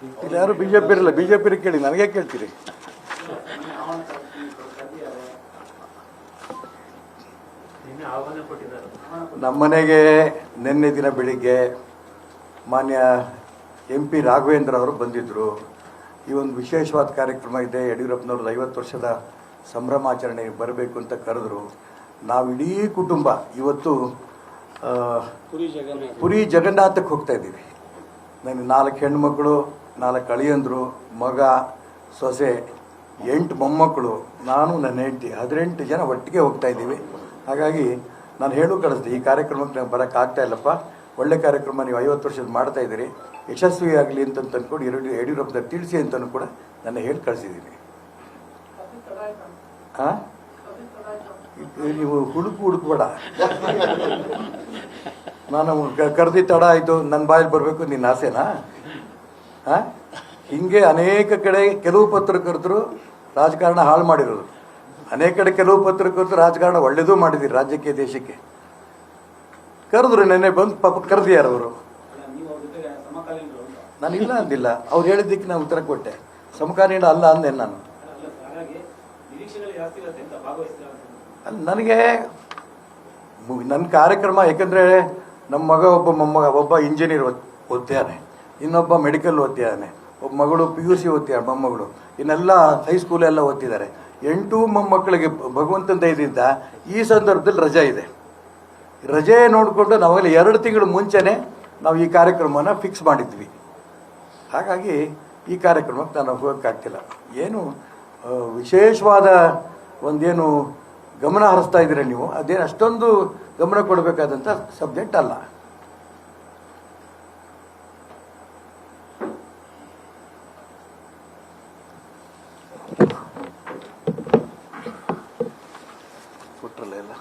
ಇಲ್ಲಿ ಯಾರು ಬಿಜೆಪಿ ಇರಲ್ಲ, ಬಿಜೆಪಿ ಕೇಳಿ, ನನಗೆ ಕೇಳ್ತೀರಿ? ನಮ್ಮನೆಗೆ ನಿನ್ನೆ ದಿನ ಬೆಳಿಗ್ಗೆ ಮಾನ್ಯ MP ರಾಘವೇಂದ್ರ ಅವರು ಬಂದಿದ್ದರು. ಈ ಒಂದು ವಿಶೇಷವಾದ ಕಾರ್ಯಕ್ರಮ ಇದೆ, ಯಡಿಯೂರಪ್ಪನವ್ರದ್ದು 50 ವರ್ಷದ ಸಂಭ್ರಮಾಚರಣೆ ಬರಬೇಕು ಅಂತ ಕರೆದ್ರು. ನಾವು ಇಡೀ ಕುಟುಂಬ ಇವತ್ತು ಪುರಿ ಜಗನ್ನಾಥಕ್ಕೆ ಹೋಗ್ತಾ ಇದ್ದೀವಿ. ನನಗೆ 4 ಹೆಣ್ಮಕ್ಳು, 4 ಅಳಿಯಂದರು, ಮಗ, ಸೊಸೆ, 8 ಮೊಮ್ಮಕ್ಕಳು, ನಾನು ನನ್ನ ಹೆಂಡತಿ, 18 ಜನ ಒಟ್ಟಿಗೆ ಹೋಗ್ತಾ ಇದ್ದೀವಿ. ಹಾಗಾಗಿ ನಾನು ಕಳಿಸ್ದೆ, ಈ ಕಾರ್ಯಕ್ರಮಕ್ಕೆ ನಾನು ಬರೋಕ್ಕಾಗ್ತಾ ಇಲ್ಲಪ್ಪ, ಒಳ್ಳೆ ಕಾರ್ಯಕ್ರಮ ನೀವು 50 ವರ್ಷದ ಮಾಡ್ತಾ ಇದ್ದೀರಿ, ಯಶಸ್ವಿಯಾಗಲಿ ಅಂತ ಅಂದ್ಕೊಂಡು ಯಡಿಯೂರಪ್ಪನ ತಿಳಿಸಿ ಅಂತಲೂ ಕೂಡ ನಾನು ಕಳಿಸಿದ್ದೀನಿ. ಹಾಂ, ನೀವು ಹುಡುಕಬೇಡ, ನಾನು ಕರೆದಿ ತಡ ಆಯಿತು, ನನ್ನ ಬಾಯಲ್ಲಿ ಬರಬೇಕು ನಿನ್ನ ಆಸೆನಾ? ಹಾಂ, ಹೀಗೆ ಅನೇಕ ಕಡೆ ಕೆಲವು ಪತ್ರಕರ್ತರು ರಾಜಕಾರಣ ಹಾಳು ಮಾಡಿರೋದು, ಅನೇಕ ಕಡೆ ಕೆಲವು ಪತ್ರಕರ್ತರು ರಾಜಕಾರಣ ಒಳ್ಳೇದೂ ಮಾಡಿದ್ದೀರಿ ರಾಜ್ಯಕ್ಕೆ, ದೇಶಕ್ಕೆ. ಕರೆದ್ರು, ನೆನ್ನೆ ಬಂದು ಪಾಪ ಕರೆದಿಯಾರ ಅವರು. ನಾನು ಇಲ್ಲ ಅಂದಿಲ್ಲ, ಅವ್ರು ಹೇಳಿದ್ದಕ್ಕೆ ನಾನು ಉತ್ತರ ಕೊಟ್ಟೆ. ಸಮಕಾಲೀನ ಅಲ್ಲ ಅಂದೆ ನಾನು. ಅಲ್ಲ, ನನಗೆ ನನ್ನ ಕಾರ್ಯಕ್ರಮ, ಯಾಕಂದರೆ ನಮ್ಮ ಮಗ ಒಬ್ಬ ಮೊಮ್ಮಗ, ಒಬ್ಬ ಇಂಜಿನಿಯರ್ ಓದ್ತಿದ್ದಾನೆ, ಇನ್ನೊಬ್ಬ ಮೆಡಿಕಲ್ ಓದ್ತಿದ್ದಾನೆ, ಒಬ್ಬ ಮಗಳು PUC ಓದ್ತಿದ್ದಾಳೆ, ಮೊಮ್ಮಗಳು ಇನ್ನೆಲ್ಲ ಹೈಸ್ಕೂಲೆಲ್ಲ ಓದ್ತಿದ್ದಾರೆ. 8 ಮೊಮ್ಮಕ್ಕಳಿಗೆ ಭಗವಂತನ ದಯದಿಂದ ಈ ಸಂದರ್ಭದಲ್ಲಿ ರಜೆ ಇದೆ. ರಜೆ ನೋಡಿಕೊಂಡು ನಾವಾಗಲೇ 2 ತಿಂಗಳು ಮುಂಚೆನೇ ನಾವು ಈ ಕಾರ್ಯಕ್ರಮನ ಫಿಕ್ಸ್ ಮಾಡಿದ್ವಿ. ಹಾಗಾಗಿ ಈ ಕಾರ್ಯಕ್ರಮಕ್ಕೆ ನಾನು ಹೋಗೋಕ್ಕಾಗ್ತಿಲ್ಲ. ಏನು ವಿಶೇಷವಾದ ಒಂದೇನು ಗಮನ ಹರಿಸ್ತಾ ಇದ್ದೀರ ನೀವು, ಅದೇನು ಅಷ್ಟೊಂದು ಗಮನ ಕೊಡಬೇಕಾದಂಥ ಸಬ್ಜೆಕ್ಟ್ ಅಲ್ಲ. ಕೊಟ್ಟರಲ್ಲ ಎಲ್ಲ.